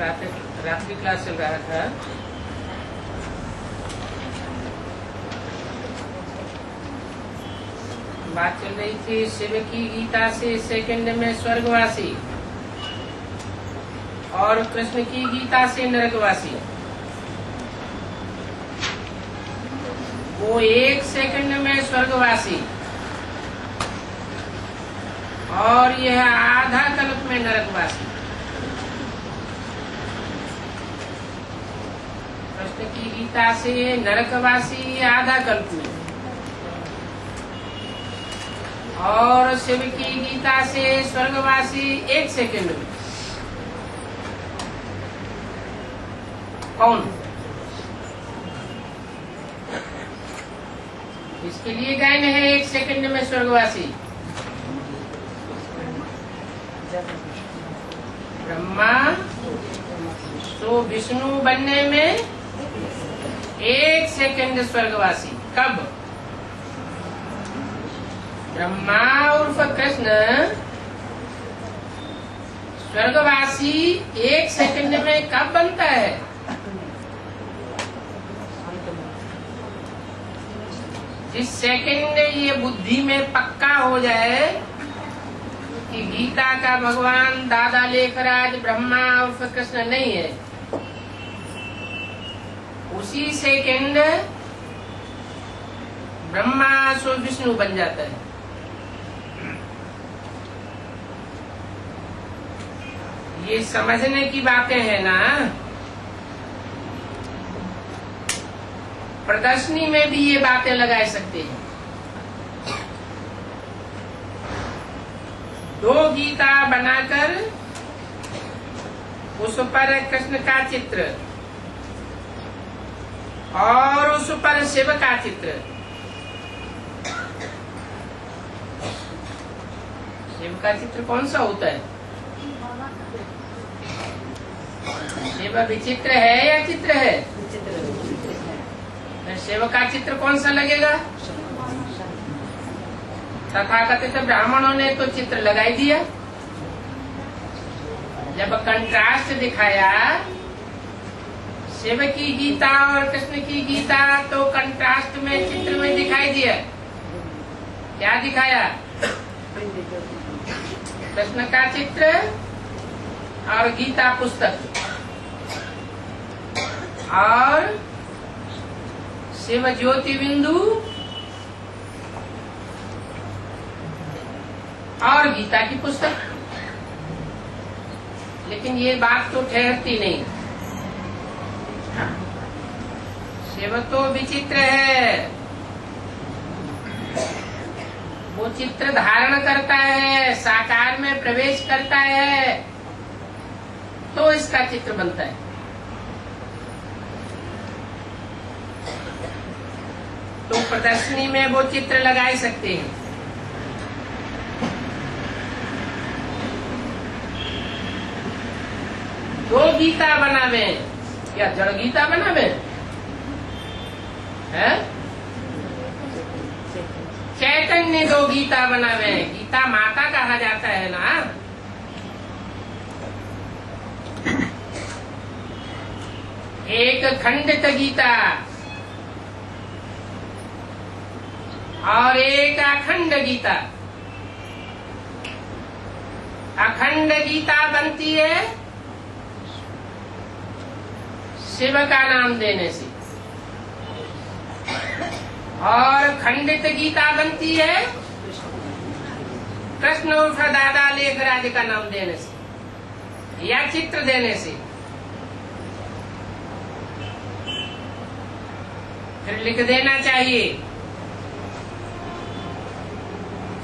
रात्रि क्लास चल रहा था। बात चल रही थी शिव की गीता से सेकंड में स्वर्गवासी और कृष्ण की गीता से नरकवासी। वो 1 सेकंड में स्वर्गवासी और यह आधा कल्प में नरकवासी। कृष्ण की गीता से नरकवासी आधा कल्प में और शिव की गीता से स्वर्गवासी 1 सेकंड में। कौन? इसके लिए गायन है 1 सेकंड में स्वर्गवासी। ब्रह्मा तो विष्णु बनने में 1 सेकंड स्वर्गवासी। कब? ब्रह्मा उर्फ कृष्ण स्वर्गवासी 1 सेकंड में कब बनता है? जिस सेकंड ये बुद्धि में पक्का हो जाए कि गीता का भगवान दादा लेखराज ब्रह्मा उर्फ कृष्ण नहीं है, उसी सेकंड ब्रह्मा सो विष्णु बन जाता है। ये समझने की बातें हैं ना। प्रदर्शनी में भी ये बातें लगा सकते हैं। 2 गीता बनाकर उस पर कृष्ण का चित्र और उस पर शिव का चित्र। शिव का चित्र कौन सा होता है? शिव विचित्र है या चित्र है? शिव का चित्र कौन सा लगेगा? तथाकथित ब्राह्मणों ने तो चित्र लगाई दिया। जब कंट्रास्ट दिखाया शिव की गीता और कृष्ण की गीता, तो कंट्रास्ट में चित्र में दिखाई दिया। क्या दिखाया? कृष्ण का चित्र और गीता पुस्तक और शिव ज्योति बिंदु और गीता की पुस्तक। लेकिन ये बात तो ठहरती नहीं। शिव तो विचित्र है, वो चित्र धारण करता है, साकार में प्रवेश करता है, तो इसका चित्र बनता है। तो प्रदर्शनी में वो चित्र लगाए सकते हैं। दो गीता बनावे या जड़ गीता बनावे है? चैतन्य 2 गीता बनावे। गीता माता कहा जाता है ना। एक खंडित गीता और एक अखंड गीता। अखंड गीता बनती है शिव का नाम देने से और खंडित गीता बनती है कृष्ण उर्फ दादा लेखराज का नाम देने से या चित्र देने से। फिर लिख देना चाहिए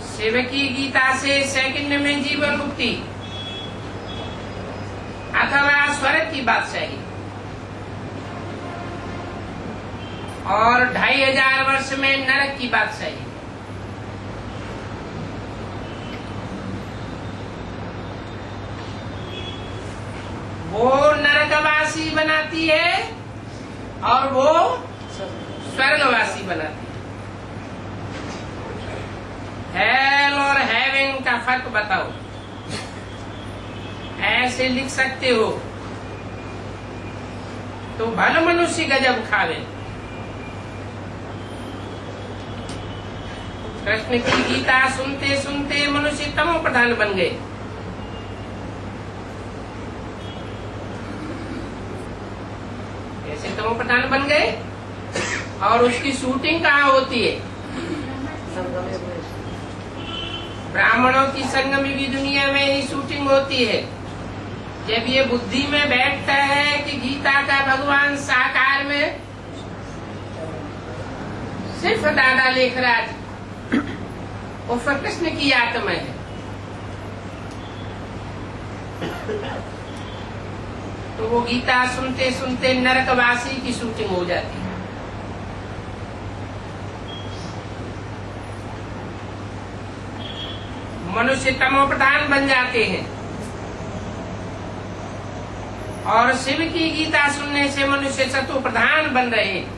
शिव की गीता से सेकंड में जीवन मुक्ति अथवा स्वर्ग की बादशाही और 2500 वर्ष में नरक की बादशाही। वो नरकवासी बनाती है और वो स्वर्गवासी बनाती है। हेल और हेवन का फर्क बताओ। ऐसे लिख सकते हो तो भल मनुष्य गजब खावे। कृष्ण की गीता सुनते सुनते मनुष्य तमो प्रधान बन गए। कैसे तमो प्रधान बन गए? और उसकी शूटिंग कहाँ होती है? ब्राह्मणों की संगम की दुनिया में ही शूटिंग होती है। जब ये बुद्धि में बैठता है कि गीता का भगवान साकार में सिर्फ दादा लेखराज और कृष्ण की आत्मा है, तो वो गीता सुनते सुनते नरकवासी की शूटिंग हो जाती है। मनुष्य तमो प्रधान बन जाते हैं और शिव की गीता सुनने से मनुष्य सतो प्रधान बन रहे हैं।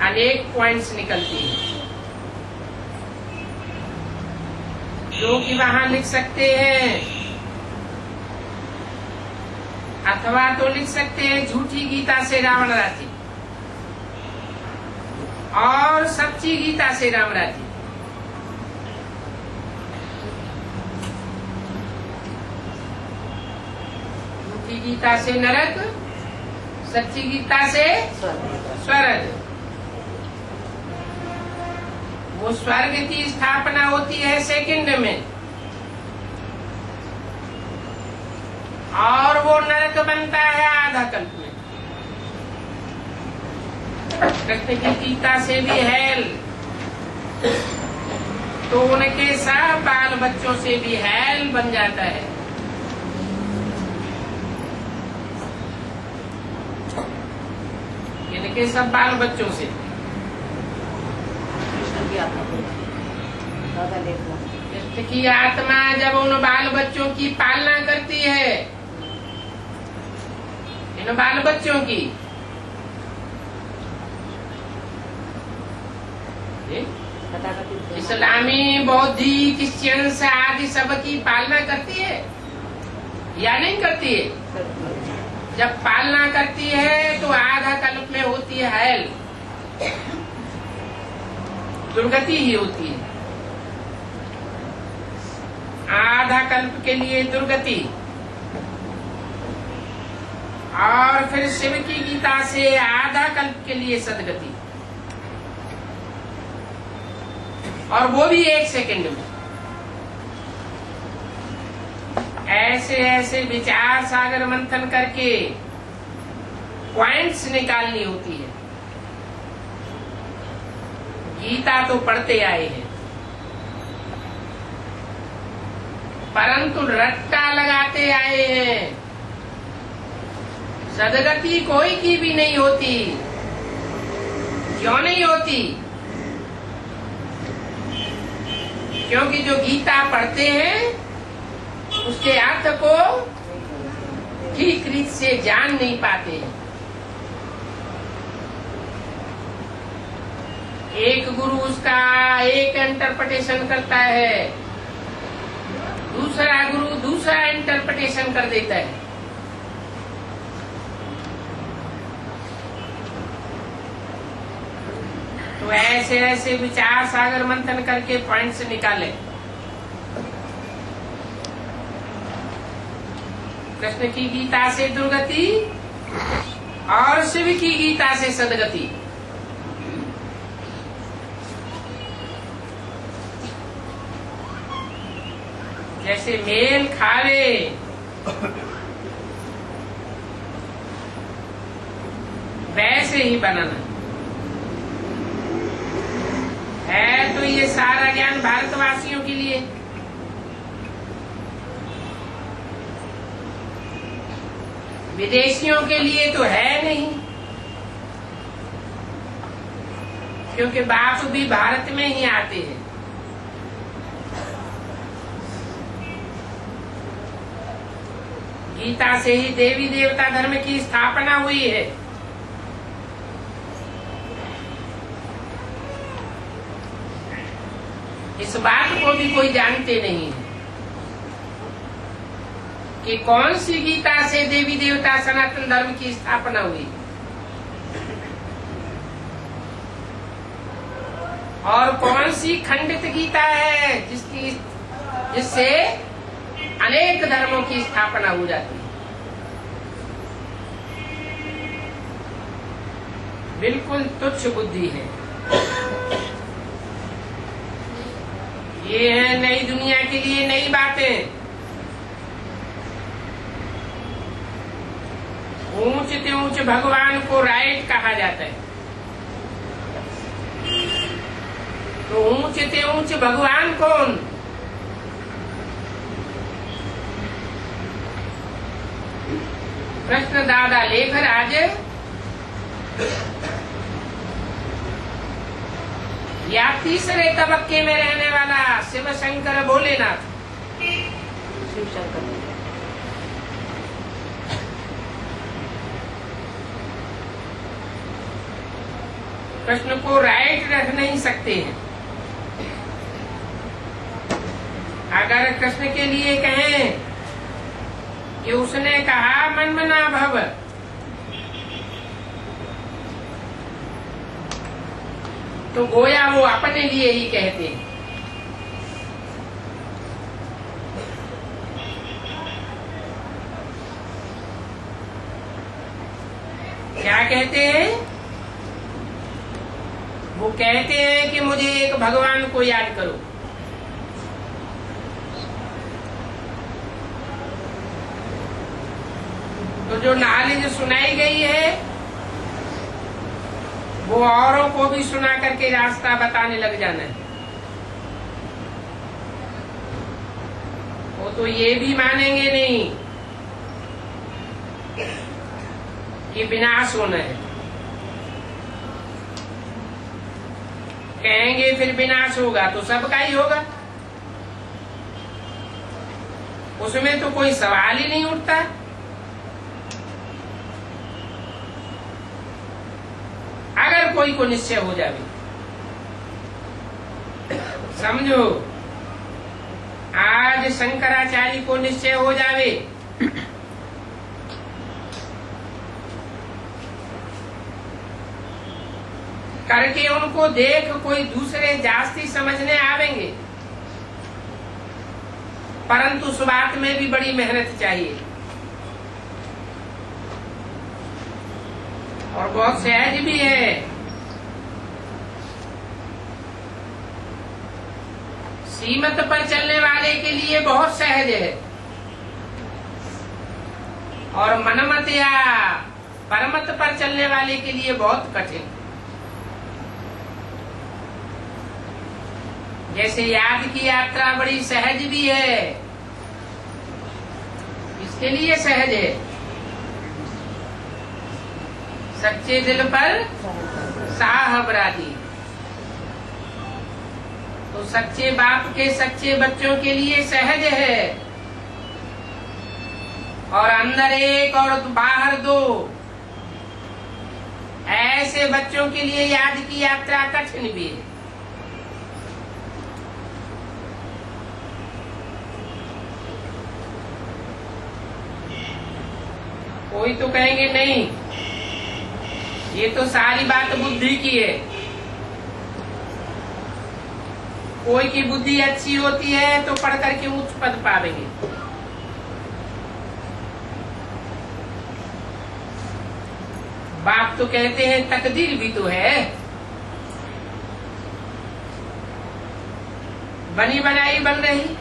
अनेक पॉइंट्स निकलती हैं जो कि वहां लिख सकते हैं, अथवा तो लिख सकते हैं झूठी गीता से रावण राजी और सच्ची गीता से राम राजी। झूठी गीता से नरक, सच्ची गीता से स्वर्ग। वो स्वर्ग की स्थापना होती है सेकंड में और वो नरक बनता है आधा कल्प में। कृष्ण की गीता से भी हेल, तो उनके सब बाल बच्चों से भी हेल बन जाता है। इनके सब बाल बच्चों से कृष्ण की आत्मा जब उन बाल बच्चों की पालना करती है, इन बाल बच्चों की, इस्लामी, बौद्धी, क्रिश्चियन आदि सब की पालना करती है या नहीं करती है? जब पालना करती है तो आधा कल्प में होती है हेल, दुर्गति ही होती है। आधा कल्प के लिए दुर्गति, और फिर शिव की गीता से आधा कल्प के लिए सदगति, और वो भी 1 सेकंड में। ऐसे ऐसे विचार सागर मंथन करके पॉइंट्स निकालनी होती है। गीता तो पढ़ते आए हैं, परंतु रट्टा लगाते आए हैं। सदगति कोई की भी नहीं होती। क्यों नहीं होती? क्योंकि जो गीता पढ़ते हैं उसके अर्थ को ठीक रीत से जान नहीं पाते हैं। एक गुरु उसका एक इंटरप्रिटेशन करता है, दूसरा गुरु दूसरा इंटरप्रिटेशन कर देता है। तो ऐसे ऐसे विचार सागर मंथन करके पॉइंट्स निकाले। कृष्ण की गीता से दुर्गति और शिव की गीता से सदगति। जैसे मेल खावे वैसे ही बनाना है। तो ये सारा ज्ञान भारतवासियों के लिए, विदेशियों के लिए तो है नहीं, क्योंकि बाप भी भारत में ही आते हैं। गीता से ही देवी देवता धर्म की स्थापना हुई है। इस बात को भी कोई जानते नहीं है। कि कौन सी गीता से देवी देवता सनातन धर्म की स्थापना हुई और कौन सी खंडित गीता है जिससे अनेक धर्मों की स्थापना हो जाती है। बिल्कुल तुच्छ बुद्धि है। ये है नई दुनिया के लिए नई बातें। ऊंच से ऊंच भगवान को राइट कहा जाता है, तो ऊंच से ऊंच भगवान कौन? कृष्ण दादा लेकर आज या तीसरे तबक्के में रहने वाला शिव शंकर भोलेनाथ, शिव शंकर कृष्ण को राइट रख नहीं सकते हैं। अगर कृष्ण के लिए कहें कि उसने कहा मन मना भव, तो गोया वो अपने लिए ही कहते हैं। क्या कहते हैं? वो कहते हैं कि मुझे एक भगवान को याद करो। तो जो नॉलेज सुनाई गई है वो औरों को भी सुना करके रास्ता बताने लग जाना है। वो तो ये भी मानेंगे नहीं कि विनाश होना है, कहेंगे फिर विनाश होगा तो सबका ही होगा, उसमें तो कोई सवाल ही नहीं उठता। अगर कोई को निश्चय हो जावे, समझो आज शंकराचार्य को निश्चय हो जावे करके उनको देख कोई दूसरे जास्ती समझने आवेंगे, परंतु उस बात में भी बड़ी मेहनत चाहिए और बहुत सहज भी है। सीमत पर चलने वाले के लिए बहुत सहज है और मनमत या परमत पर चलने वाले के लिए बहुत कठिन। जैसे याद की यात्रा बड़ी सहज भी है, इसके लिए सहज है, सच्चे दिल पर साहब राजी। तो सच्चे बाप के सच्चे बच्चों के लिए सहज है और अंदर एक और बाहर दो, ऐसे बच्चों के लिए याद की यात्रा कठिन भी है। कोई तो कहेंगे नहीं, ये तो सारी बात बुद्धि की है। कोई की बुद्धि अच्छी होती है तो पढ़ करके उच्च पद पावेंगे, बाप तो कहते हैं तकदीर भी तो है, बनी बनाई बन रही,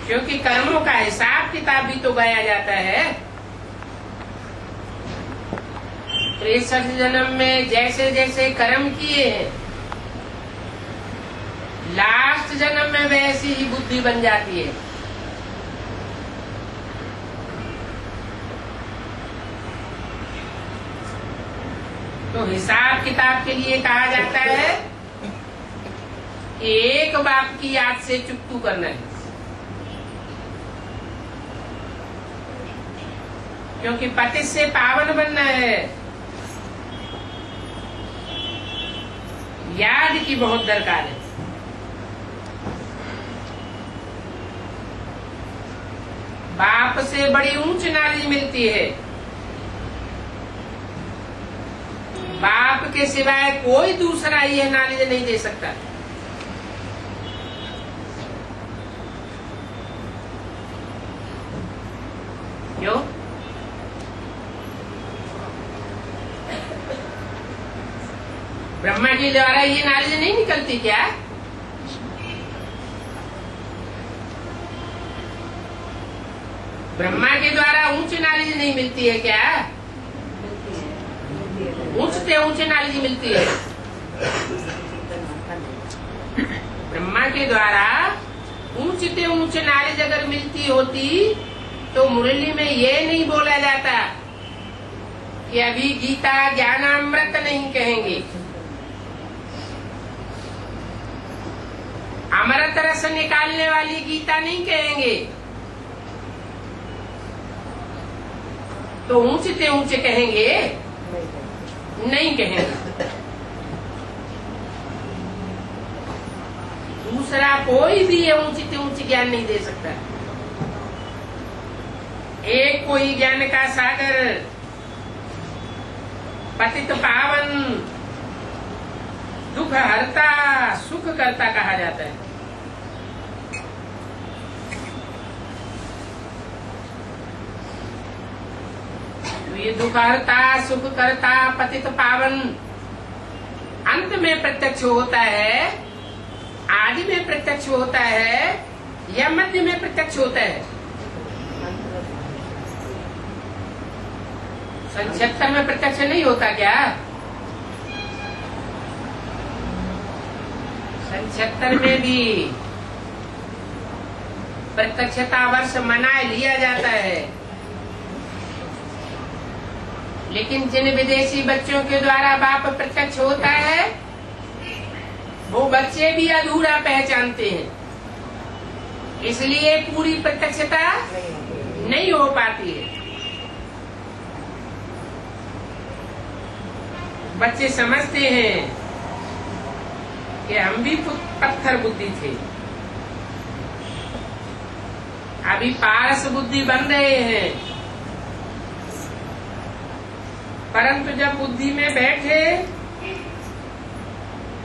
क्योंकि कर्मों का हिसाब किताब भी तो गाया जाता है। 63 जन्म में जैसे जैसे कर्म किए हैं, लास्ट जन्म में वैसी ही बुद्धि बन जाती है। तो हिसाब किताब के लिए कहा जाता है कि एक बाप की याद से चुकतू करना है, क्योंकि पति से पावन बनना है। याद की बहुत दरकार है। बाप से बड़ी ऊंच नॉलेज मिलती है। बाप के सिवाय कोई दूसरा ये नॉलेज नहीं दे सकता। क्यों? ब्रह्मा के द्वारा ये नॉलेज नहीं निकलती क्या? ब्रह्मा के द्वारा ऊंच नॉलेज नहीं मिलती है क्या? ऊंच से ऊंच नॉलेज मिलती है। ब्रह्मा के द्वारा ऊंच से ऊंच नॉलेज अगर मिलती होती तो मुरली में ये नहीं बोला जाता कि अभी गीता ज्ञानामृत नहीं कहेंगे, अमृत रस निकालने वाली गीता नहीं कहेंगे। तो ऊंचे से ऊंचे कहेंगे? नहीं कहेंगे। दूसरा कोई भी ये ऊंची से ऊंची ज्ञान नहीं दे सकता। एक कोई ज्ञान का सागर, पतित पावन, दुख हरता, सुख करता कहा जाता है। तो ये दुख हरता, सुख करता, पतित पावन अंत में प्रत्यक्ष होता है, आदि में प्रत्यक्ष होता है या मध्य में प्रत्यक्ष होता है? संक्षेप्तर में प्रत्यक्ष नहीं होता क्या? संक्षेप्तर में भी प्रत्यक्षता वर्ष मना लिया जाता है, लेकिन जिन विदेशी बच्चों के द्वारा बाप प्रत्यक्ष होता है वो बच्चे भी अधूरा पहचानते हैं, इसलिए पूरी प्रत्यक्षता नहीं हो पाती है। बच्चे समझते हैं कि हम भी पत्थर बुद्धि थे, अभी पारस बुद्धि बन रहे हैं, परंतु जब बुद्धि में बैठे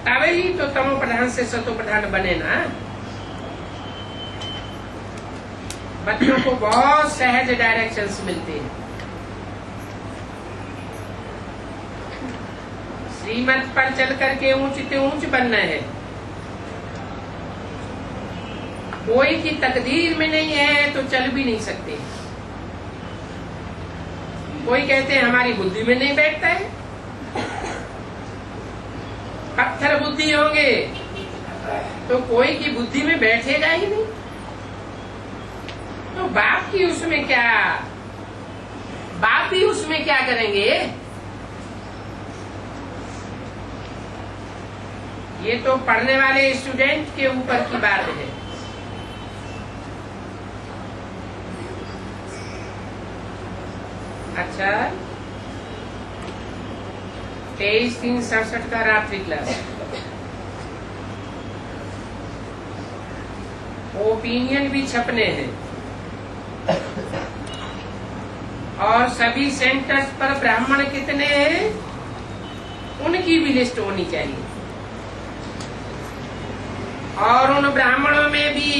तब ही तो तमो प्रधान से सतो प्रधान बने ना। बच्चों को बहुत सहज डायरेक्शंस मिलते हैं। श्रीमत पर चल करके ऊंच से ऊंच बनना है। कोई की तकदीर में नहीं है तो चल भी नहीं सकते। कोई कहते हैं हमारी बुद्धि में नहीं बैठता है, पत्थर बुद्धि होंगे तो कोई की बुद्धि में बैठेगा ही नहीं। तो बाप की उसमें क्या, बाप भी उसमें क्या करेंगे? ये तो पढ़ने वाले स्टूडेंट के ऊपर की बात है। अच्छा, 23/3/67 का रात्रि क्लास। ओपिनियन भी छपने हैं और सभी सेंटर्स पर ब्राह्मण कितने हैं उनकी भी लिस्ट होनी चाहिए। और उन ब्राह्मणों में भी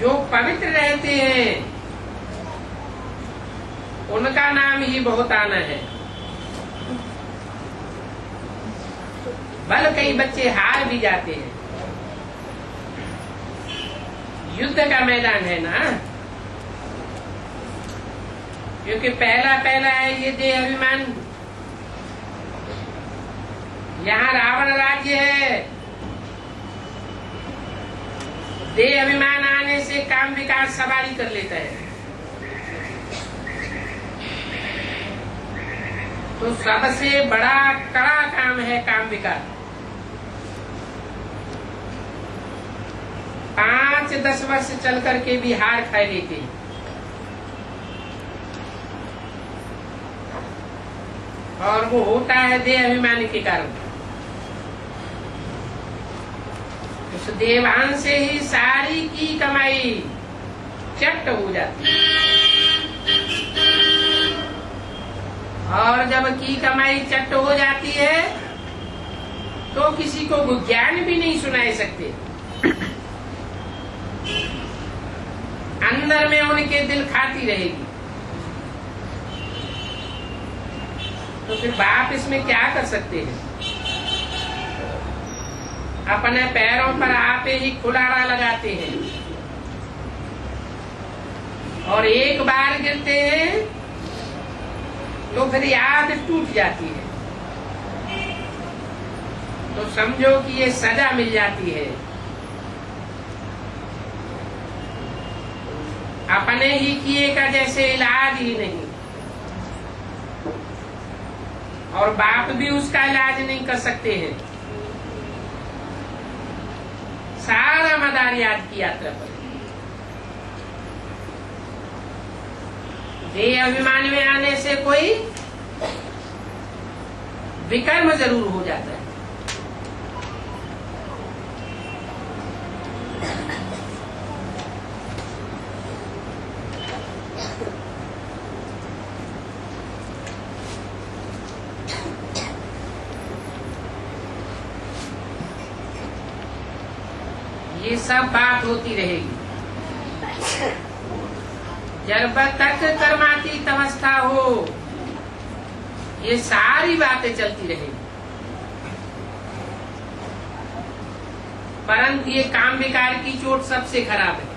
जो पवित्र रहते हैं उनका नाम ही बहुत आना है। बल कई बच्चे हार भी जाते हैं। युद्ध का मैदान है ना, क्योंकि पहला है ये देह अभिमान। यहाँ रावण राज्य है, देह अभिमान आने से काम विकास सवारी कर लेता है। तो सबसे बड़ा कड़ा काम है काम विकास। 5-10 वर्ष चल करके भी हार खाए लेते हैं। और वो होता है देह अभिमान के कारण। उस देवान से ही सारी की कमाई चट हो जाती है। और जब की कमाई चट हो जाती है तो किसी को ज्ञान भी नहीं सुनाई सकते। अंदर में उनके दिल खाती रहेगी। तो फिर बाप इसमें क्या कर सकते हैं? अपने पैरों पर आप ही कुल्हाड़ा लगाते हैं और एक बार गिरते हैं तो फिर याद टूट जाती है। तो समझो कि ये सजा मिल जाती है। अपने ही किए का जैसे इलाज ही नहीं, और बाप भी उसका इलाज नहीं कर सकते हैं। सारा मदार याद की यात्रा पर देह अभिमान में आने से कोई विकर्म जरूर हो जाता है। ये सब बात होती रहेगी जब तक कर्मातीत अवस्था हो। ये सारी बातें चलती रहेगी, परंतु ये काम विकार की चोट सबसे खराब है।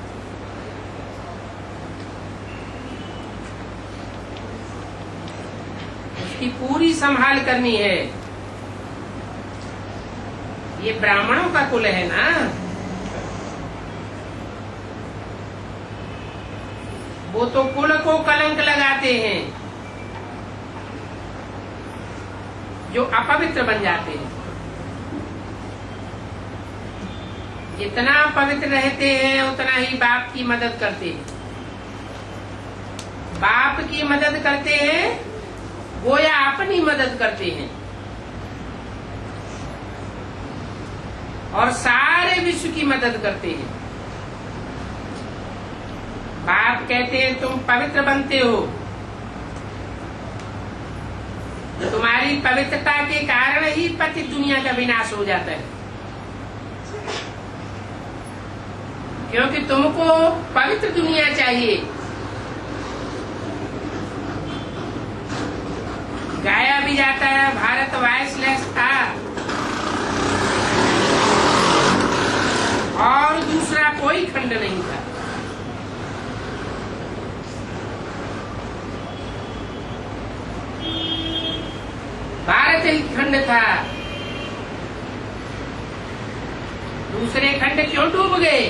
उसकी पूरी संभाल करनी है। ये ब्राह्मणों का कुल है ना, वो तो कुल को कलंक लगाते हैं, जो अपवित्र बन जाते हैं। जितना पवित्र रहते हैं उतना ही बाप की मदद करते हैं। बाप की मदद करते हैं वो या अपनी मदद करते हैं, और सारे विश्व की मदद करते हैं। बाप कहते हैं तुम पवित्र बनते हो, तुम्हारी पवित्रता के कारण ही पतित दुनिया का विनाश हो जाता है। क्योंकि तुमको पवित्र दुनिया चाहिए। गाया भी जाता है भारत वॉइसलेस था और दूसरा कोई खंड नहीं था। भारत ही खंड था, दूसरे खंड क्यों डूब गए?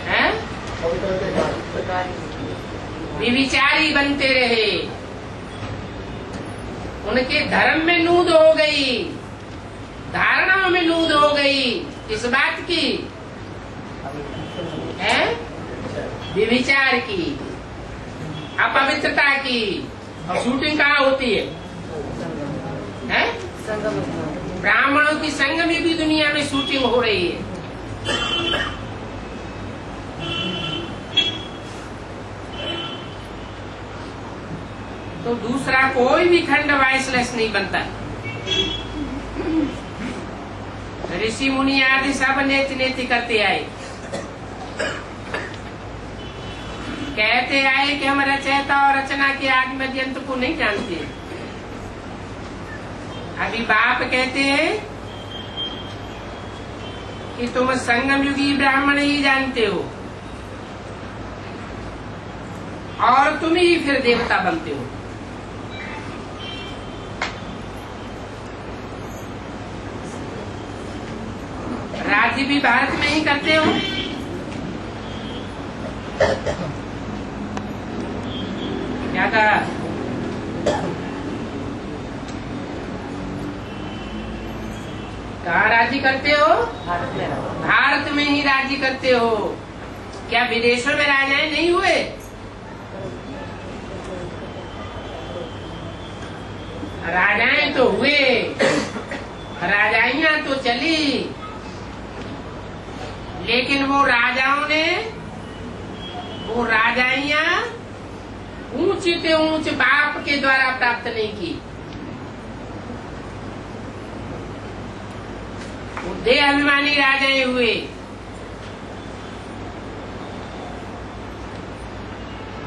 हैं? विविचारी बनते रहे, उनके धर्म में नूद हो गई, धारणाओं में नूद हो गई। इस बात की है, विविचार की, अपवित्रता की। और शूटिंग कहाँ होती है? ब्राह्मणों की संग में भी दुनिया में शूटिंग हो रही है। तो दूसरा कोई भी खंड वॉइसलेस नहीं बनता। ऋषि मुनि आदि सब नेति नेति करते आए, कहते आए कि हम रचयिता और रचना के आदि मध्यंत को नहीं जानते। अभी बाप कहते हैं कि तुम संगम युगी ब्राह्मण ही जानते हो, और तुम ही फिर देवता बनते हो। राज्य भी भारत में ही करते हो। क्या कहा? कहाँ राज्य करते हो? भारत में ही राज्य करते हो। क्या विदेशों में राजाएं नहीं हुए? राजाएं तो हुए, राजाइयां तो चली, लेकिन वो राजाओं ने वो राजाइयां ऊंच से ऊंच बाप के द्वारा प्राप्त नहीं की। वो देह अभिमानी राजाएं हुए।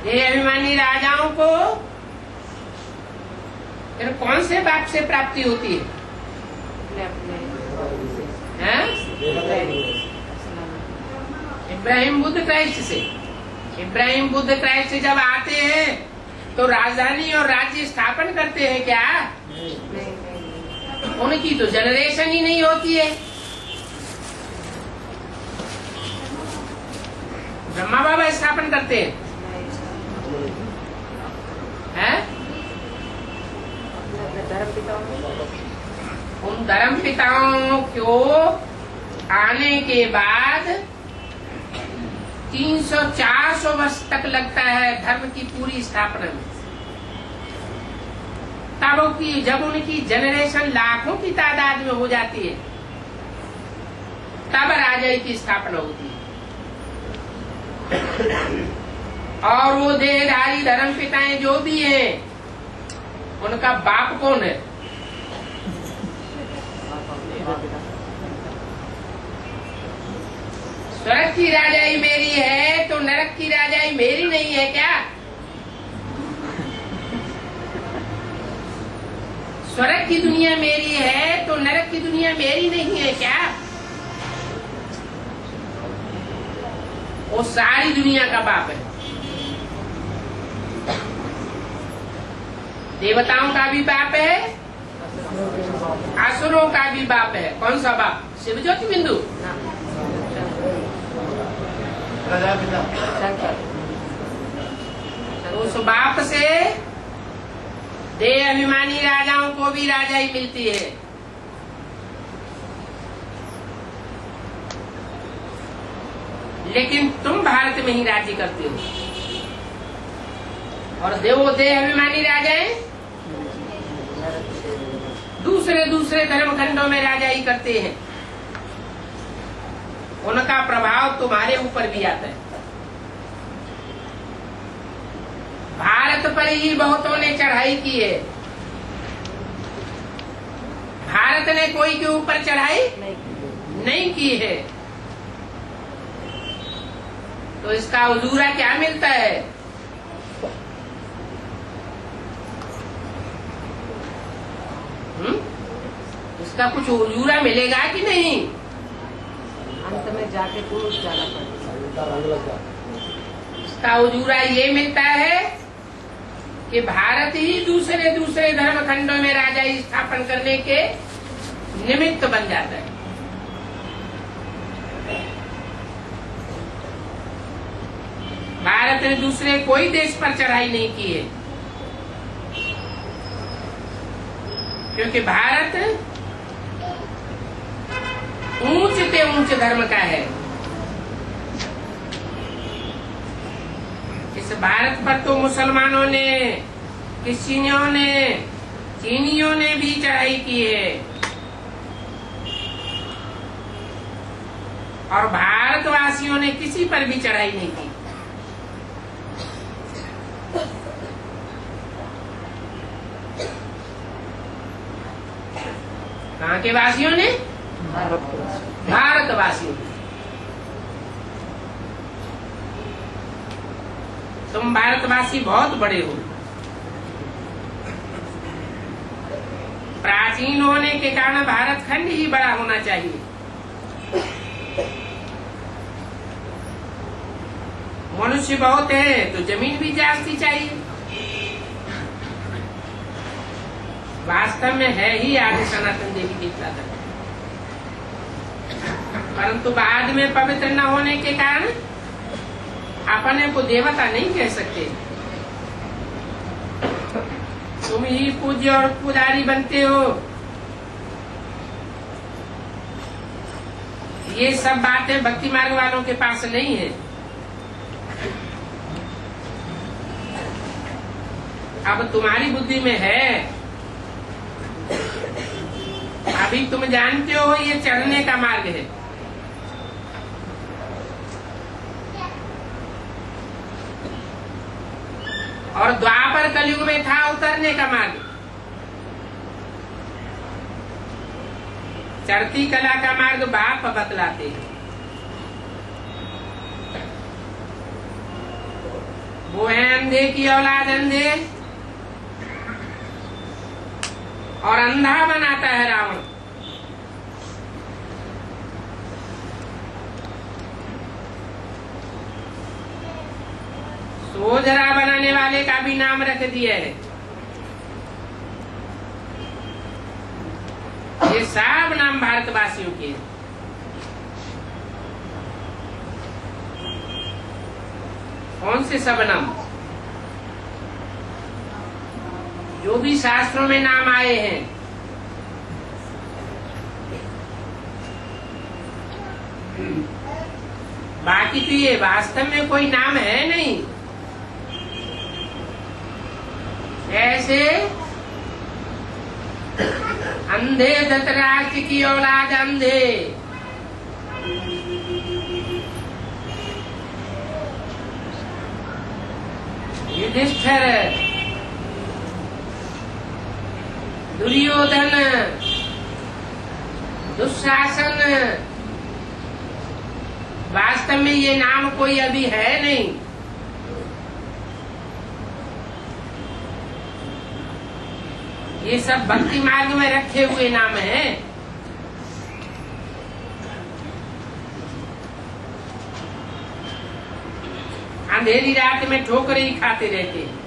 देह अभिमानी राजाओं को फिर कौन से बाप से प्राप्ति होती है? इब्राहिम बुद्ध क्राइस्ट से। इब्राहिम बुद्ध क्राइस्ट जब आते हैं तो राजधानी और राज्य स्थापन करते हैं क्या? उनकी तो जनरेशन ही नहीं होती है। ब्रह्मा बाबा स्थापन करते हैं, हैं? उन धर्म पिताओं को आने के बाद 300-400 वर्ष तक लगता है धर्म की पूरी स्थापना में। तब की जब उनकी जनरेशन लाखों की तादाद में हो जाती है तब राजाई की स्थापना होती है। और वो देहधारी धर्म पिताएं जो भी हैं उनका बाप कौन है? स्वर्ग की राजाई मेरी है तो नरक की राजाई मेरी नहीं है क्या? स्वर्ग की दुनिया मेरी है तो नरक की दुनिया मेरी नहीं है क्या? वो सारी दुनिया का बाप है। देवताओं का भी बाप है, असुरों का भी बाप है। कौन सा बाप? शिव ज्योति बिंदु। उस बाप से देह अभिमानी राजाओं को भी राजाई मिलती है। लेकिन तुम भारत में ही राज्य करते हो और देवो देह अभिमानी राजाएं दूसरे दूसरे धर्म खंडों में राजाई करते हैं। उनका प्रभाव तुम्हारे ऊपर भी आता है। भारत पर ही बहुतों ने चढ़ाई की है। भारत ने कोई के ऊपर चढ़ाई नहीं की है। तो इसका उजूरा क्या मिलता है? इसका कुछ उजूरा मिलेगा कि नहीं? अंत में जाके पुरुष जाना पड़ेगा। इसका उजूरा ये मिलता है कि भारत ही दूसरे दूसरे धर्म खंडों में राजाई स्थापन करने के निमित्त बन जाता है। भारत ने दूसरे कोई देश पर चढ़ाई नहीं की है, क्योंकि भारत ऊंच से ऊंच धर्म का है। इस भारत पर तो मुसलमानों ने, क्रिश्चियनों ने, चीनियों ने भी चढ़ाई की है और भारतवासियों ने किसी पर भी चढ़ाई नहीं की। कहाँ के वासियों ने? भारतवासियों ने। तुम भारतवासी बहुत बड़े हो। प्राचीन होने के कारण भारत खंड ही बड़ा होना चाहिए। मनुष्य बहुत है तो जमीन भी जास्ती चाहिए। वास्तव में है ही आदि सनातन देवी की साधन, परंतु बाद में पवित्र न होने के कारण अपने को देवता नहीं कह सकते। तुम ही पूज्य और पुजारी बनते हो। ये सब बातें भक्ति मार्ग वालों के पास नहीं है। अब तुम्हारी बुद्धि में है। अभी तुम जानते हो ये चढ़ने का मार्ग है। कलयुग में था उतरने का मार्ग, चढ़ती कला का मार्ग बाप बतलाते हैं। वो है अंधे की औलाद अंधे, और अंधा बनाता है रावण। सोझरा बनाने वाले का भी नाम रख दिया है। ये सब नाम भारतवासियों के हैं। कौन से सब नाम? जो भी शास्त्रों में नाम आए हैं। बाकी तो ये वास्तव में कोई नाम है नहीं। ऐसे अंधे धृतराष्ट्र की औलाद अंधे, युधिष्ठिर, दुर्योधन, दुशासन, वास्तव में ये नाम कोई अभी है नहीं। ये सब भक्ति मार्ग में रखे हुए नाम हैं। अंधेरी रात में ठोकरें ही खाते रहते हैं।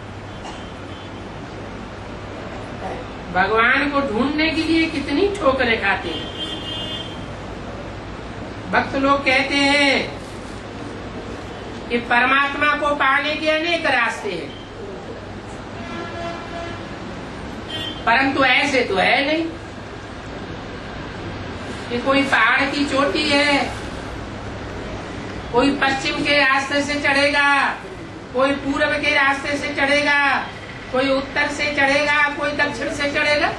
भगवान को ढूंढने के लिए कितनी ठोकरें खाते हैं। भक्त लोग कहते हैं कि परमात्मा को पाने के अनेक रास्ते हैं, परंतु ऐसे तो है नहीं कि कोई पहाड़ की चोटी है, कोई पश्चिम के रास्ते से चढ़ेगा, कोई पूर्व के रास्ते से चढ़ेगा, कोई उत्तर से चढ़ेगा, कोई दक्षिण से चढ़ेगा।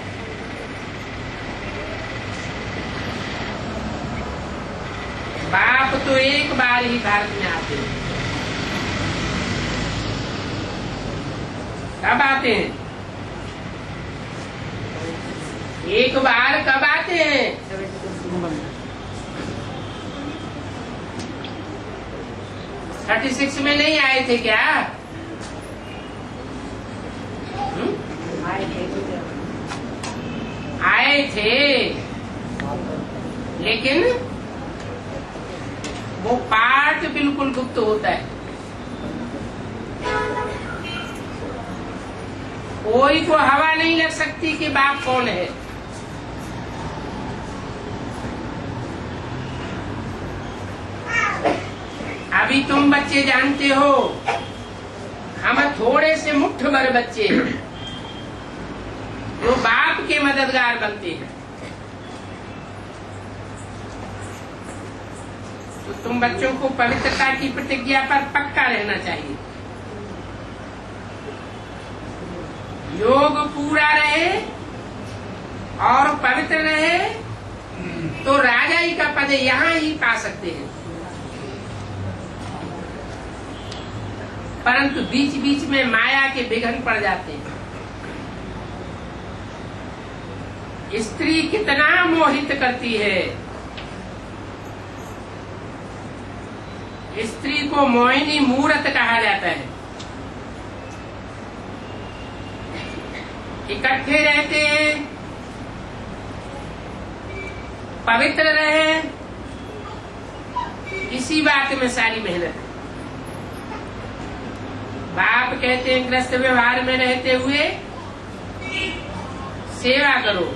बाप तो एक बार ही भारत में आते हैं। कब आते हैं? एक बार कब आते हैं? 36 में नहीं आए थे क्या? आए थे, लेकिन वो पाठ बिल्कुल गुप्त होता है। कोई को हवा नहीं लग सकती कि बाप कौन है। अभी तुम बच्चे जानते हो, हम थोड़े से मुट्ठ भर बच्चे हैं जो बाप के मददगार बनते हैं। तो तुम बच्चों को पवित्रता की प्रतिज्ञा पर पक्का रहना चाहिए। योग पूरा रहे और पवित्र रहे तो राजाई का पद यहाँ ही पा सकते हैं। परंतु बीच बीच में माया के विघ्न पड़ जाते हैं। स्त्री कितना मोहित करती है। स्त्री को मोहिनी मूरत कहा जाता है। इकट्ठे रहते हैं, पवित्र रहे, इसी बात में सारी मेहनत है। बाप कहते हैं गृहस्थ व्यवहार में रहते हुए सेवा करो।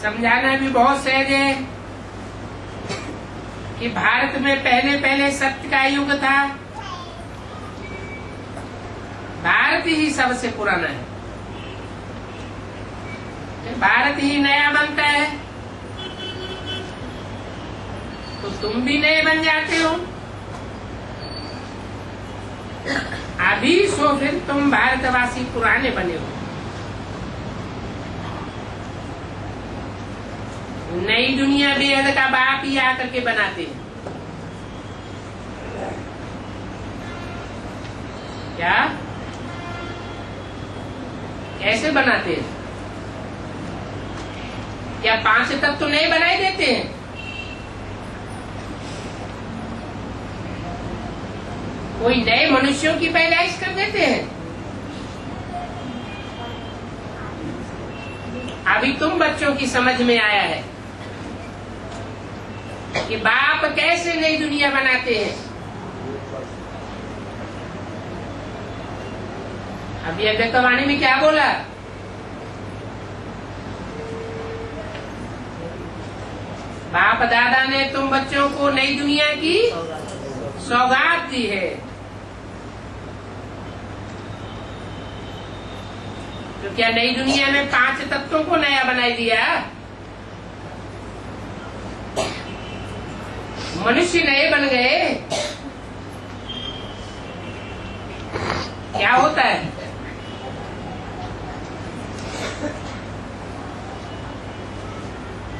समझाना भी बहुत सहज है कि भारत में पहले पहले सत्य का युग था। भारत ही सबसे पुराना है। भारत ही नया बनता है तो तुम भी नए बन जाते हो। अभी सो फिर तुम भारतवासी पुराने बने हो। नई दुनिया बेहद का बाप ही आकर के बनाते हैं। क्या कैसे बनाते हैं? क्या 5 तत्व तो नए बनाए देते हैं? कोई नए मनुष्यों की पैदाइश कर देते हैं? अभी तुम बच्चों की समझ में आया है कि बाप कैसे नई दुनिया बनाते हैं। अभी अव्यक्तवाणी में क्या बोला? बाप दादा ने तुम बच्चों को नई दुनिया की सौगात दी है। तो क्या नई दुनिया में 5 तत्वों को नया बनाई दिया? मनुष्य नए बन गए? क्या होता है?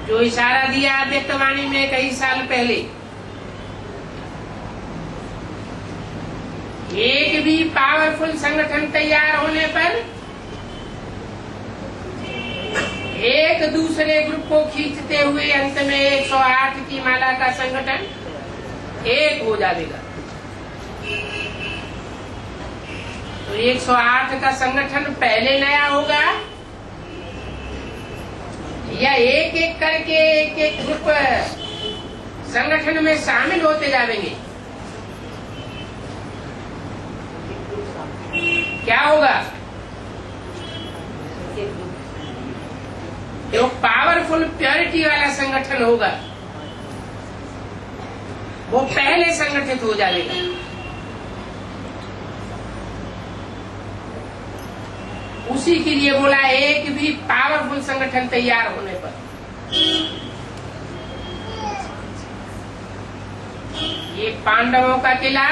जो इशारा दिया अव्यक्तवाणी में कई साल पहले, एक भी पावरफुल संगठन तैयार होने पर एक दूसरे ग्रुप को खींचते हुए अंत में 108 की माला का संगठन एक हो जाएगा। तो 108 का संगठन पहले नया होगा या एक एक करके एक एक ग्रुप संगठन में शामिल होते जाएंगे? क्या होगा? जो पावरफुल प्योरिटी वाला संगठन होगा वो पहले संगठित हो जाएगा। उसी के लिए बोला एक भी पावरफुल संगठन तैयार होने पर ये पांडवों का किला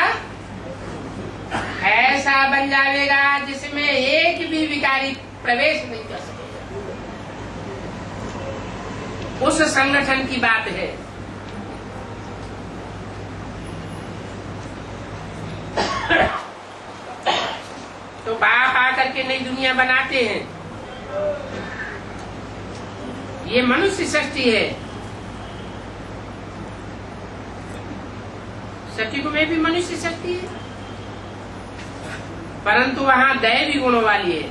ऐसा बन जाएगा जिसमें एक भी विकारी प्रवेश नहीं कर सकेगा। उस संगठन की बात है। तो बाप आकर के नई दुनिया बनाते हैं। ये मनुष्य सृष्टि है। सृष्टि में भी मनुष्य सृष्टि है, परंतु वहां दैवी गुणों वाली है।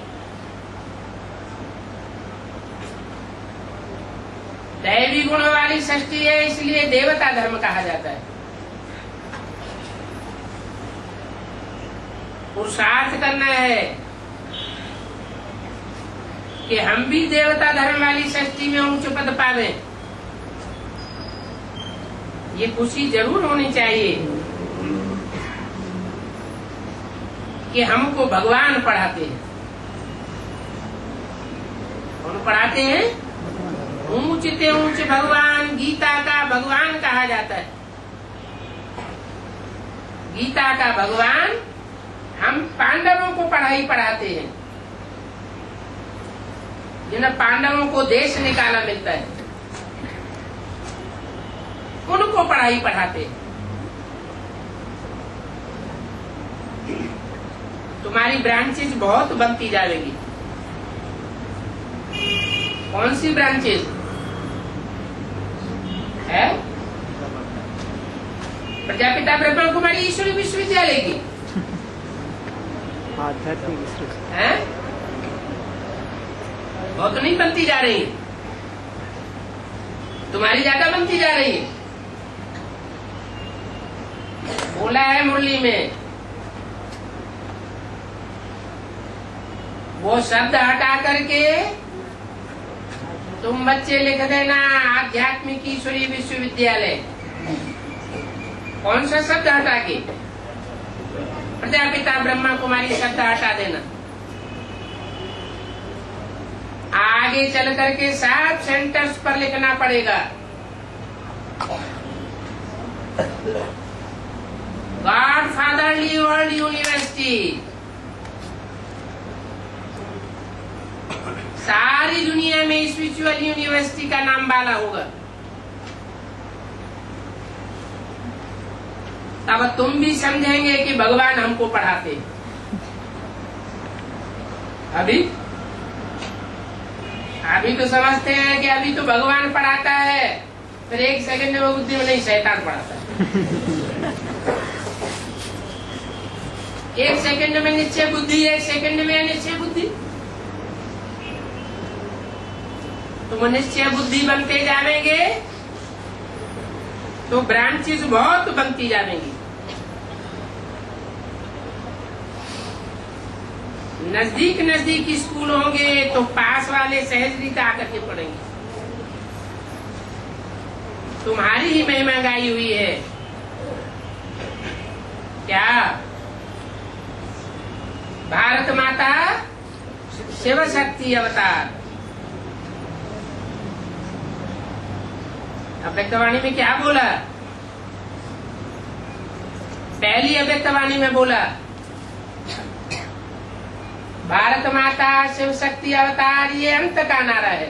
दैवी गुणों वाली सृष्टि है, इसलिए देवता धर्म कहा जाता है। पुरुषार्थ करना है कि हम भी देवता धर्म वाली सृष्टि में उच्च पद पावे। ये खुशी जरूर होनी चाहिए कि हमको भगवान पढ़ाते हैं। कौन पढ़ाते हैं? ऊंच ते ऊंच भगवान, गीता का भगवान कहा जाता है। गीता का भगवान हम पांडवों को पढ़ाई पढ़ाते हैं। जिन पांडवों को देश निकाला मिलता है उनको पढ़ाई पढ़ाते हैं। तुम्हारी ब्रांचेज बहुत बनती जाएगी। कौन सी ब्रांचेज है? प्रजापिता ब्रह्मा कुमारी ईश्वरी विश्वविद्यालय की है? वो तो नहीं बनती जा रही, तुम्हारी ज्यादा बनती जा रही है। बोला है मुरली में, वो शब्द हटा करके तुम बच्चे लिख देना आध्यात्मिक ईश्वरीय विश्वविद्यालय। कौन सा शब्द हटा के? प्रजापिता ब्रह्मा कुमारी शब्द हटा देना। आगे चल करके सब सेंटर्स पर लिखना पड़ेगा गॉड फादरली वर्ल्ड यूनिवर्सिटी। सारी दुनिया में स्पिरिचुअल यूनिवर्सिटी का नाम वाला होगा। तब तुम भी समझेंगे कि भगवान हमको पढ़ाते हैं। अभी अभी तो समझते हैं कि अभी तो भगवान पढ़ाता है, फिर एक सेकंड में बुद्धि में नहीं, शैतान पढ़ाता है। एक सेकंड में निश्चय बुद्धि, एक सेकंड में अनिश्चय बुद्धि। तुम निश्चय बुद्धि बनते जाएंगे तो ब्रांचेस बहुत बनती जाएंगी। नजदीक नजदीक स्कूल होंगे तो पास वाले सहजरीता आकर के पढ़ेंगे। तुम्हारी ही महिमा गाई हुई है क्या? भारत माता शिव शक्ति अवतार। अव्यक्तवाणी में क्या बोला? पहली अव्यक्तवाणी में बोला भारत माता शिव शक्ति अवतार, ये अंत का नारा है,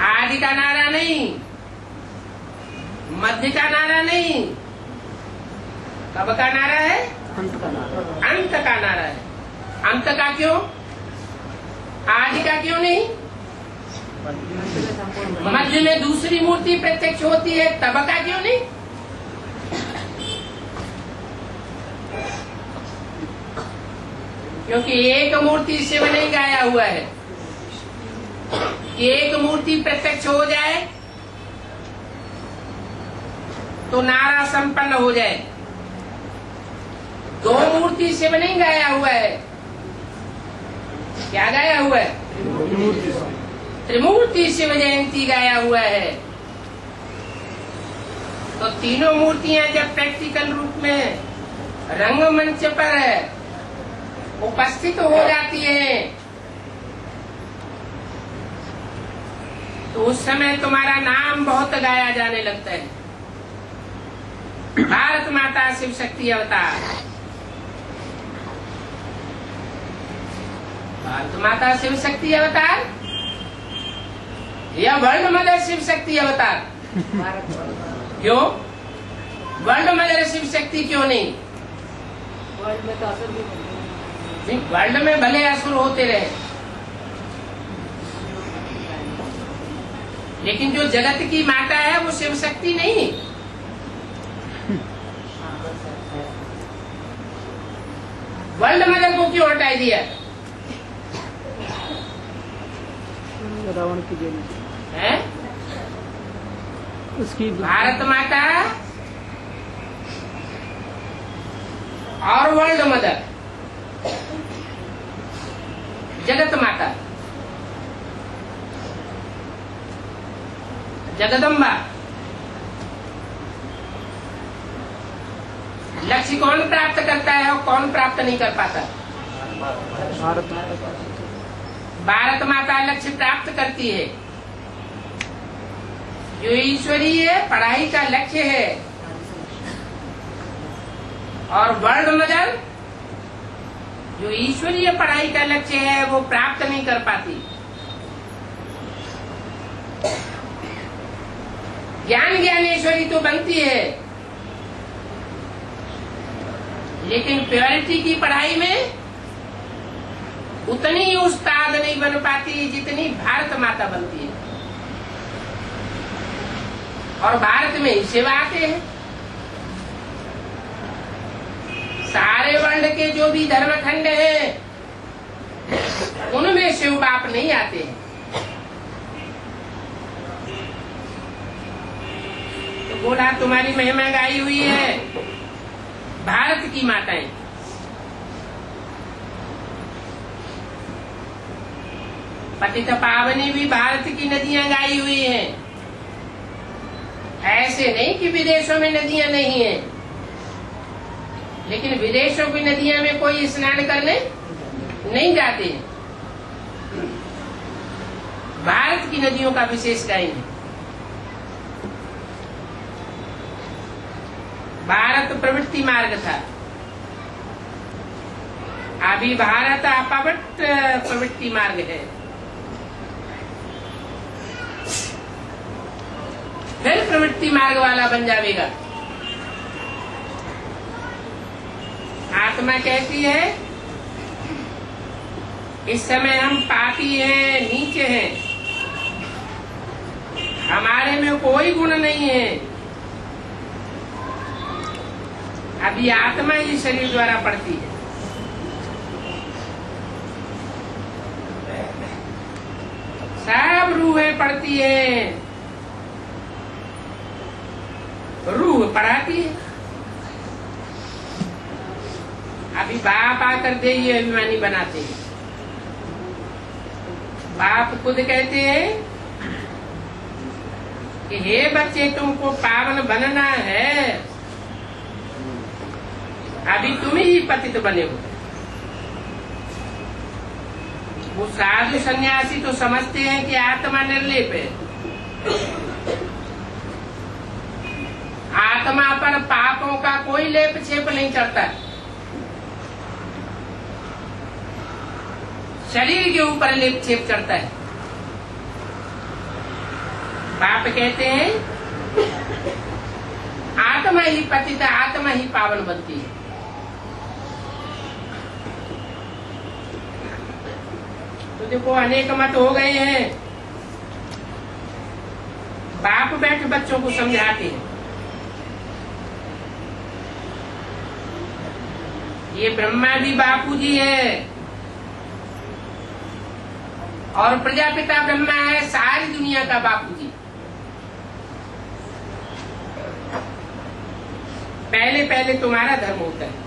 आदि का नारा नहीं, मध्य का नारा नहीं। कब का नारा है? अंत का नारा। अंत का नारा है। अंत का क्यों? आदि का क्यों नहीं? मध्य में दूसरी मूर्ति प्रत्यक्ष होती है, तब का क्यों नहीं? क्योंकि एक मूर्ति शिव नहीं गाया हुआ है। एक मूर्ति प्रत्यक्ष हो जाए तो नारा संपन्न हो जाए। दो मूर्ति शिव नहीं गाया हुआ है। क्या गाया हुआ है? त्रिमूर्ति शिव जयंती गाया हुआ है। तो तीनों मूर्तियां जब प्रैक्टिकल रूप में रंगमंच पर उपस्थित हो जाती है तो उस समय तुम्हारा नाम बहुत गाया जाने लगता है। भारत माता शिव शक्ति अवतार, भारत माता शिव शक्ति अवतार या वर्ल्ड मदर शिव शक्ति अवतार? क्यों वर्ल्ड मदर शिव शक्ति क्यों नहीं? वर्ल्ड में तो असर भी नहीं, वर्ल्ड में भले असुर होते रहे, लेकिन जो जगत की माता है वो शिव शक्ति नहीं। वर्ल्ड मदर को क्यों हटाई दिया? रावण की जेल है उसकी भारत माता और वर्ल्ड मदर, जगत माता, जगदम्बा। लक्ष्य कौन प्राप्त करता है और कौन प्राप्त नहीं कर पाता? भारत माता लक्ष्य प्राप्त करती है। जो ईश्वरीय पढ़ाई का लक्ष्य है, और वर्ल्ड मदर जो ईश्वरीय पढ़ाई का लक्ष्य है वो प्राप्त नहीं कर पाती। ज्ञानेश्वरी तो बनती है, लेकिन प्योरिटी की पढ़ाई में उतनी उस्ताद नहीं बन पाती जितनी भारत माता बनती है। और भारत में ही शिव आते हैं। सारे वर्ल्ड के जो भी धर्मखंड हैं उनमें शिव बाप नहीं आते हैं। तो बोला तुम्हारी महिमा गाई हुई है भारत की माताएं। पतित पावनी भी भारत की नदियां गाई हुई हैं। ऐसे नहीं कि विदेशों में नदियां नहीं हैं, लेकिन विदेशों की नदियां में कोई स्नान करने नहीं जाते। भारत की नदियों का विशेष गायन है। भारत प्रवृत्ति मार्ग था, अभी भारत अपवृत्त प्रवृत्ति मार्ग है। फिर प्रवृत्ति मार्ग वाला बन जाएगा। आत्मा कहती है इस समय हम पापी हैं, नीचे हैं, हमारे में कोई गुण नहीं है। अभी आत्मा ही शरीर द्वारा पड़ती है। सब रूहें पढ़ती है, रूह पढ़ाती है। अभी बाप आकर दे ये अभिमानी बनाते हैं। बाप खुद कहते हैं कि हे बच्चे, तुमको पावन बनना है, अभी तुम ही पतित बने हो। वो साधु सन्यासी तो समझते हैं कि आत्मा निर्लेप है, आत्मा पर पापों का कोई लेप छेप नहीं चढ़ता, शरीर के ऊपर लेप छेप चढ़ता है। बाप कहते हैं आत्मा ही पतित, आत्मा ही पावन बनती है। तो देखो अनेक मत हो गए हैं। बाप बैठ बच्चों को समझाते हैं, ये ब्रह्मा भी बापू जी है और प्रजापिता ब्रह्मा है, सारी दुनिया का बापू जी। पहले पहले तुम्हारा धर्म होता है,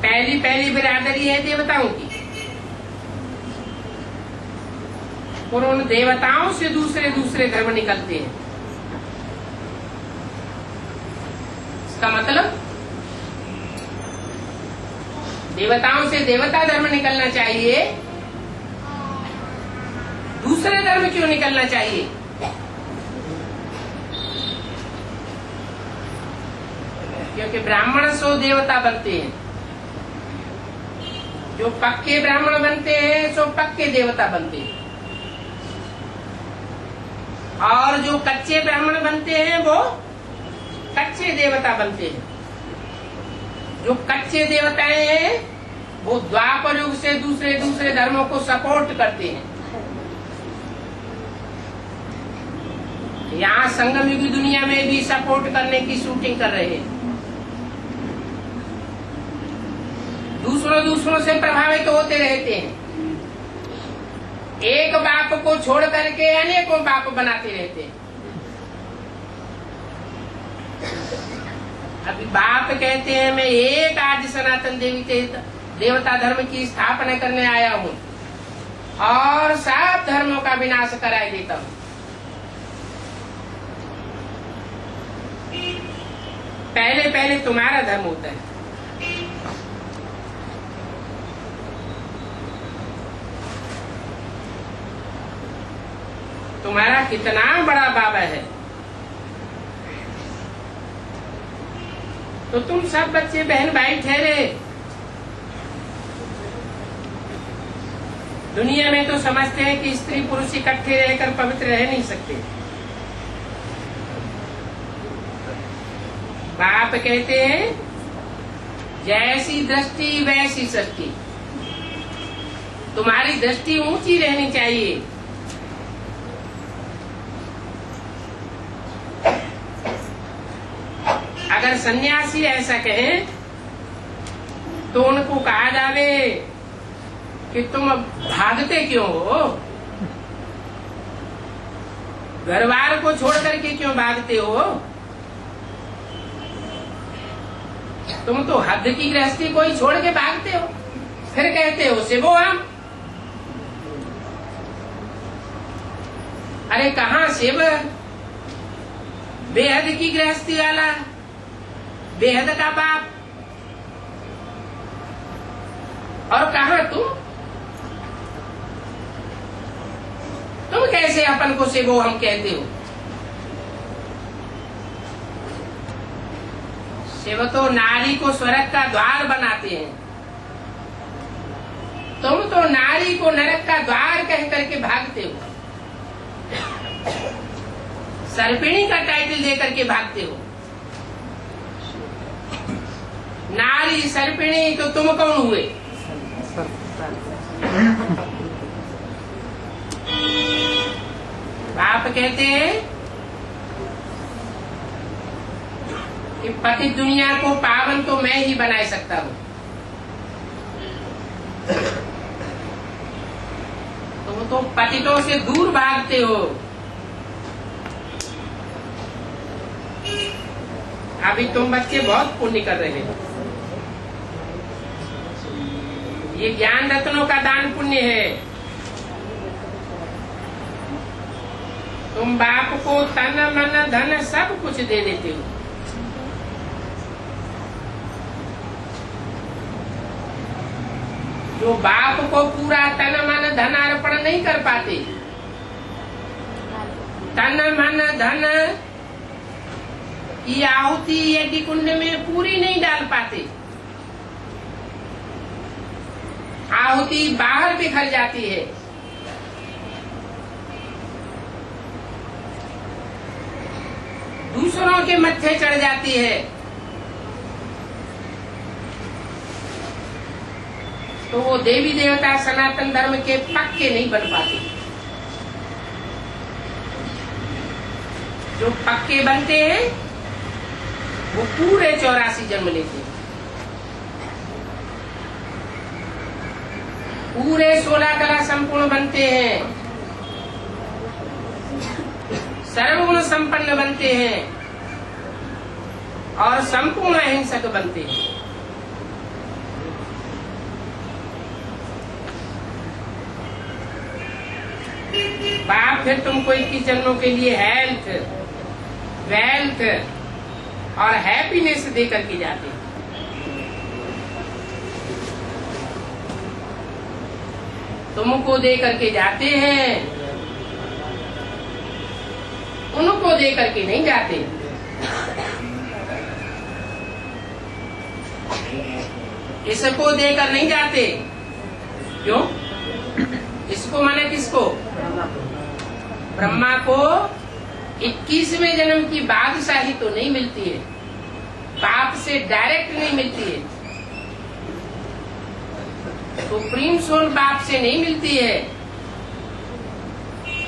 पहली पहली बिरादरी है देवताओं की, और उन देवताओं से दूसरे दूसरे धर्म निकलते हैं। इसका मतलब देवताओं से देवता धर्म निकलना चाहिए, दूसरे धर्म क्यों निकलना चाहिए? क्योंकि ब्राह्मण सो देवता बनते हैं, जो पक्के ब्राह्मण बनते हैं सो पक्के देवता बनते हैं, और जो कच्चे ब्राह्मण बनते हैं वो कच्चे देवता बनते हैं। जो कच्चे देवताएं हैं वो द्वापर युग से दूसरे दूसरे धर्मों को सपोर्ट करते हैं। यहाँ संगम युगी दुनिया में भी सपोर्ट करने की शूटिंग कर रहे हैं। दूसरों से प्रभावित होते रहते हैं, एक बाप को छोड़ करके अनेकों बाप बनाते रहते हैं। अभी बाप कहते हैं मैं एक आज सनातन देवी देवता धर्म की स्थापना करने आया हूँ और सब धर्मों का विनाश कराए देता हूँ। पहले पहले तुम्हारा धर्म होता है। तुम्हारा कितना बड़ा बाबा है, तो तुम सब बच्चे बहन भाई ठहरे। दुनिया में तो समझते हैं कि स्त्री पुरुष इकट्ठे रहकर पवित्र रह नहीं सकते। बाप कहते हैं जैसी दृष्टि वैसी सृष्टि। तुम्हारी दृष्टि ऊंची रहनी चाहिए। अगर सन्यासी ऐसा कहे तो उनको कहा जावे कि तुम भागते क्यों हो, घरवार को छोड़ करके क्यों भागते हो? तुम तो हद की गृहस्थी कोई छोड़ के भागते हो, फिर कहते हो शिवो हम। अरे कहाँ शिव? बेहद की गृहस्थी वाला, बेहद का बाप। और कहाँ तुम कैसे अपन को शिवो हम कहते हो? शिव तो नारी को स्वर्ग का द्वार बनाते हैं, तुम तो नारी को नरक का द्वार कह करके भागते हो, सर्पिणी का टाइटल दे करके भागते हो। नारी सर्पिणी तो तुम कौन हुए? बाप कहते हैं कि पति दुनिया को पावन तो मैं ही बना सकता हूँ। तुम तो पतितों से दूर भागते हो। अभी तुम बच्चे बहुत पुण्य कर रहे हो। ये ज्ञान रत्नों का दान पुण्य है। तुम बाप को तन मन धन सब कुछ दे देते हो। जो बाप को पूरा तन मन धन अर्पण नहीं कर पाते, तन मन धन की आहुति यज्ञ कुंड में पूरी नहीं डाल पाते, आहुति बाहर बिखर जाती है। दूसरों के मत्थे चढ़ जाती है। तो वो देवी देवता सनातन धर्म के पक्के नहीं बन पाते। जो पक्के बनते हैं वो पूरे 84 जन्म लेते हैं, पूरे 16 कला संपूर्ण बनते हैं, सर्वगुण संपन्न बनते हैं और संपूर्ण अहिंसक बनते हैं। बाप फिर तुमको 21 जन्मों के लिए हेल्थ, वेल्थ और हैप्पीनेस दे करके जाते हैं। तुमको दे करके जाते हैं, उनको दे करके नहीं जाते। इसको देकर नहीं जाते। क्यों? इसको माने किसको? ब्रह्मा को 21वें जन्म की बादशाही तो नहीं मिलती है, बाप से डायरेक्ट नहीं मिलती है, सुप्रीम सोल बाप से नहीं मिलती है।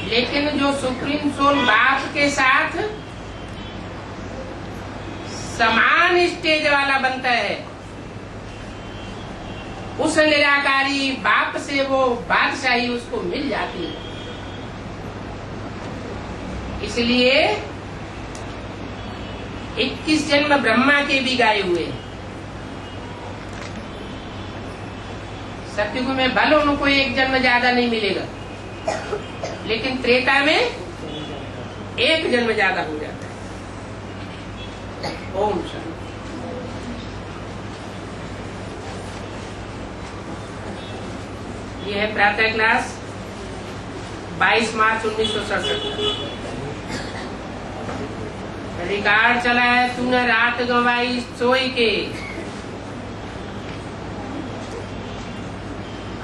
लेकिन जो सुप्रीम सोल बाप के साथ समान स्टेज वाला बनता है, उस निराकारी बाप से वो बादशाही उसको मिल जाती है। इसलिए 21 जन्म ब्रह्मा के भी गाए हुए हैं। सतयुग में भले उनको एक जन्म ज्यादा नहीं मिलेगा, लेकिन त्रेता में एक जन्म ज्यादा हो जाता है। ओम शांति। ये है प्रातः क्लास 22 मार्च 1967। रिकॉर्ड चला है तूने रात गंवाई सोई के।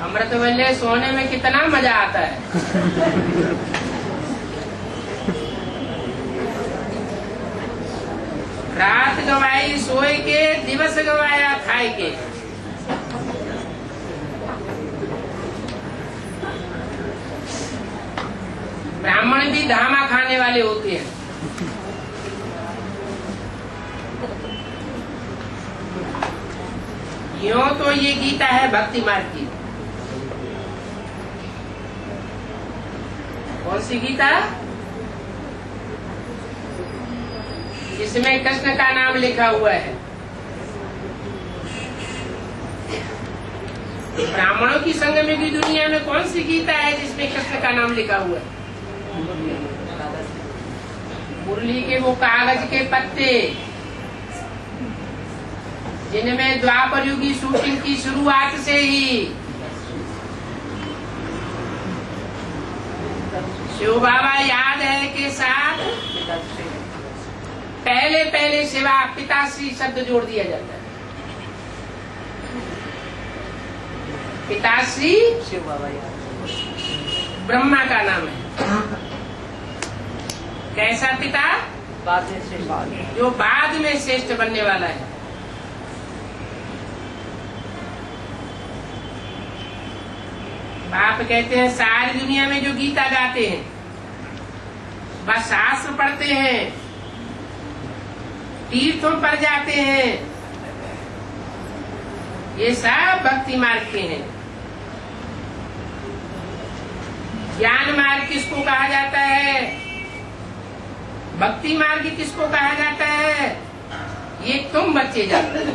अमृत वेले सोने में कितना मजा आता है। रात गंवाई सोए के, दिवस गंवाया खाए के। ब्राह्मण भी धामा खाने वाले होते हैं। यूं तो ये गीता है भक्ति मार्ग की। कौन सी गीता? जिसमें कृष्ण का नाम लिखा हुआ है। ब्राह्मणों की संग में भी दुनिया में कौन सी गीता है जिसमें कृष्ण का नाम लिखा हुआ है? मुरली के वो कागज के पत्ते जिनमें द्वापर युगी शूटिंग की शुरुआत से ही शिव बाबा याद है के साथ पहले पहले शिवा पिताश्री शब्द जोड़ दिया जाता है। पिताश्री शिव बाबा ब्रह्मा का नाम है। कैसा पिता? बाद में श्रेष्ठ, जो बाद में श्रेष्ठ बनने वाला है। बाप कहते हैं सारी दुनिया में जो गीता गाते हैं, बस शास्त्र पढ़ते हैं, तीर्थों पर जाते हैं, ये सब भक्ति मार्ग के हैं। ज्ञान मार्ग किसको कहा जाता है, भक्ति मार्ग किसको कहा जाता है, ये तुम बच्चे जानते हो।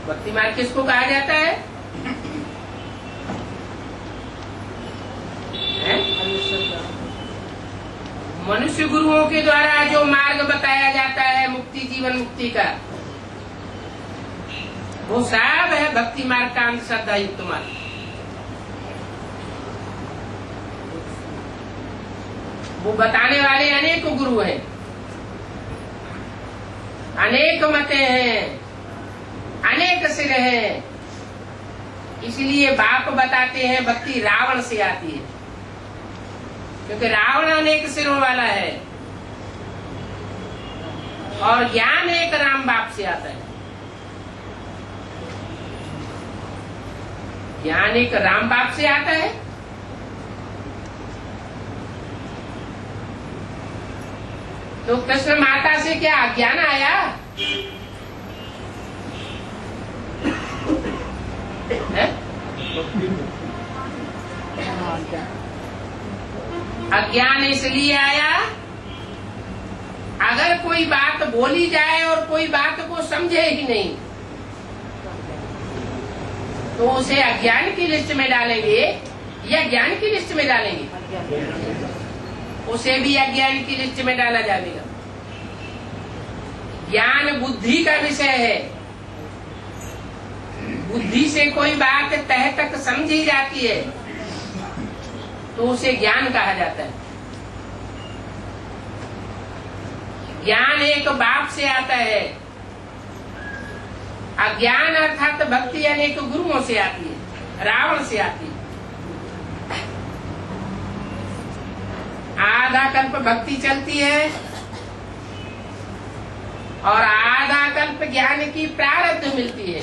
भक्ति मार्ग किसको कहा जाता है? मनुष्य गुरुओं के द्वारा जो मार्ग बताया जाता है मुक्ति, जीवन मुक्ति का, वो सब है भक्ति मार्ग का अंधश्रद्धा युक्त मार्ग। वो बताने वाले अनेक गुरु हैं, अनेक मते हैं, अनेक सिर हैं। इसलिए बाप बताते हैं भक्ति रावण से आती है, क्योंकि रावण अनेक सिरों वाला है, और ज्ञान एक राम बाप से आता है। ज्ञान एक राम बाप से आता है। तो कृष्ण माता से क्या अज्ञान आया? अज्ञान इसलिए आया, अगर कोई बात बोली जाए और कोई बात को समझे ही नहीं, तो उसे अज्ञान की लिस्ट में डालेंगे या ज्ञान की लिस्ट में डालेंगे? उसे भी अज्ञान की लिस्ट में डाला जाएगा। ज्ञान बुद्धि का विषय है। बुद्धि से कोई बात तह तक समझी जाती है तो उसे ज्ञान कहा जाता है। ज्ञान एक बाप से आता है। अज्ञान अर्थात भक्ति अनेक गुरुओं से आती है, रावण से आती है। आधा कल्प भक्ति चलती है और आधा कल्प ज्ञान की प्रारब्ध मिलती है।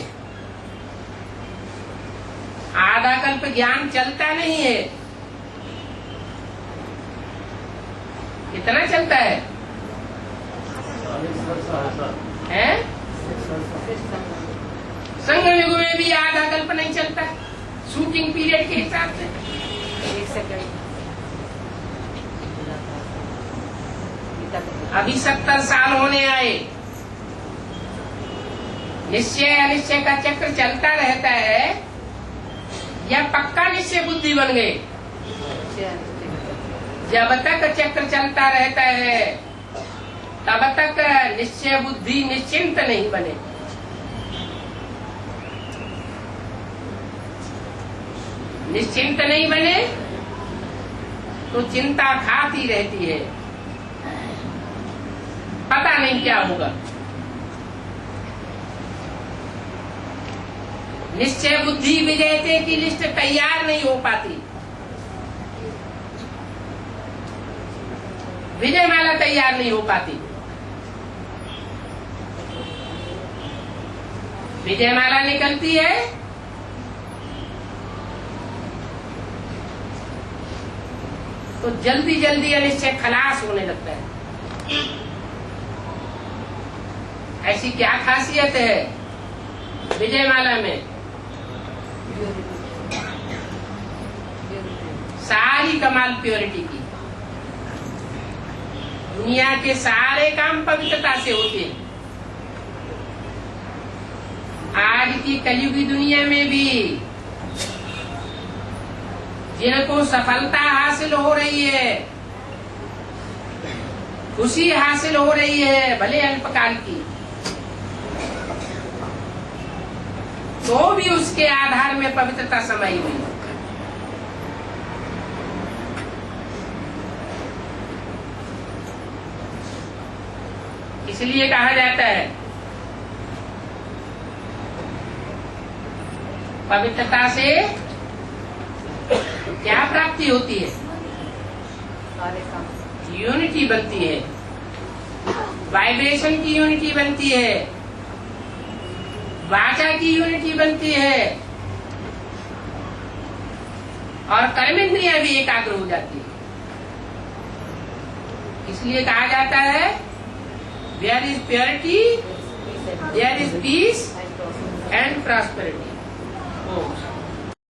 आधा कल्प ज्ञान चलता नहीं है। कितना चलता है? संगम युग में भी आधा कल्प नहीं चलता, शूटिंग पीरियड के हिसाब से। अभी 70 साल होने आए। निश्चय अनिश्चय का चक्र चलता रहता है या पक्का निश्चय बुद्धि बन गए? जब तक चक्र चलता रहता है तब तक निश्चय बुद्धि निश्चिंत नहीं बने। निश्चिंत नहीं बने तो चिंता खाती रहती है, पता नहीं क्या होगा। निश्चय बुद्धि विजेते की लिस्ट तैयार नहीं हो पाती। विजय माला तैयार नहीं हो पाती। विजय माला निकलती है तो जल्दी जल्दी अनिश्चय खलास होने लगता है। ऐसी क्या खासियत है विजय माला में? सारी कमाल प्योरिटी की। दुनिया के सारे काम पवित्रता से होते हैं। आज की कलयुगी दुनिया में भी जिनको सफलता हासिल हो रही है, खुशी हासिल हो रही है, भले अल्पकाल की, तो भी उसके आधार में पवित्रता समाई हुई। इसलिए कहा जाता है पवित्रता से क्या प्राप्ति होती है? यूनिटी बनती है, वाइब्रेशन की यूनिटी बनती है, वाचा की यूनिटी बनती है, और कर्मेंद्रियां भी एकाग्र हो जाती है। इसलिए कहा जाता है there is purity, there is peace and prosperity.